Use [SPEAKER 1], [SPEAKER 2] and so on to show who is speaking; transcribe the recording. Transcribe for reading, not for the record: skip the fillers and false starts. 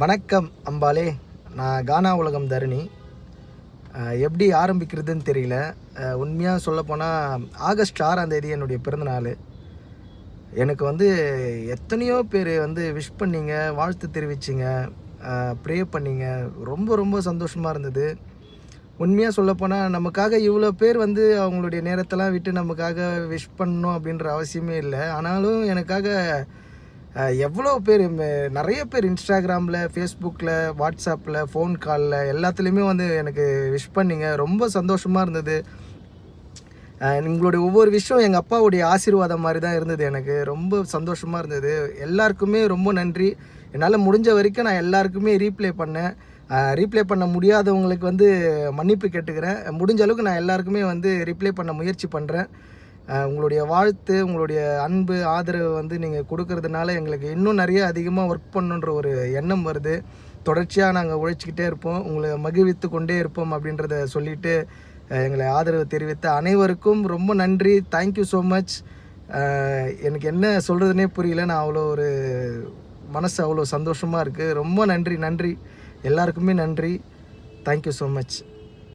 [SPEAKER 1] வணக்கம் அம்பாலே. நான் கானா உலகம் தரணி. எப்படி ஆரம்பிக்கிறதுன்னு தெரியல. உண்மையாக சொல்லப்போனால் ஆகஸ்ட் 6ஆம் தேதி என்னுடைய பிறந்தநாள். எனக்கு எத்தனையோ பேர் விஷ் பண்ணிங்க, வாழ்த்து தெரிவிச்சிங்க, ப்ரே பண்ணிங்க. ரொம்ப ரொம்ப சந்தோஷமாக இருந்தது. உண்மையாக சொல்லப்போனால் நமக்காக இவ்வளோ பேர் அவங்களுடைய நேரத்தெல்லாம் விட்டு நமக்காக விஷ் பண்ணணும் அப்படின்ற அவசியமே இல்லை. ஆனாலும் எனக்காக எவ்வளோ பேர் நிறைய பேர் இன்ஸ்டாகிராமில், ஃபேஸ்புக்கில், வாட்ஸ்அப்பில், ஃபோன் காலில் எல்லாத்துலேயுமே எனக்கு விஷ் பண்ணிங்க. ரொம்ப சந்தோஷமாக இருந்தது. உங்களுடைய ஒவ்வொரு விஷயம் எங்கள் அப்பாவுடைய ஆசீர்வாதம் மாதிரி தான் இருந்தது. எனக்கு ரொம்ப சந்தோஷமாக இருந்தது. எல்லாருக்குமே ரொம்ப நன்றி. என்னால் முடிஞ்ச வரைக்கும் நான் எல்லாருக்குமே ரீப்ளே பண்ணேன். ரீப்ளே பண்ண முடியாதவங்களுக்கு மன்னிப்பு கேட்டுக்கிறேன். முடிஞ்ச அளவுக்கு நான் எல்லாருக்குமே ரிப்ளை பண்ண முயற்சி பண்ணுறேன். உங்களுடைய வாழ்த்து, உங்களுடைய அன்பு, ஆதரவு நீங்கள் கொடுக்கறதுனால எங்களுக்கு இன்னும் நிறைய அதிகமாக ஒர்க் பண்ணணுன்ற ஒரு எண்ணம் வருது. தொடர்ச்சியாக நாங்கள் உழைச்சிக்கிட்டே இருப்போம், உங்களை மகிழ்வித்து கொண்டே இருப்போம் அப்படின்றத சொல்லிவிட்டு எங்களை ஆதரவு தெரிவித்த அனைவருக்கும் ரொம்ப நன்றி. Thank you so much. எனக்கு என்ன சொல்கிறதுனே புரியல. நான் மனசு அவ்வளோ சந்தோஷமாக இருக்குது. ரொம்ப நன்றி. எல்லாருக்குமே நன்றி. Thank you so much.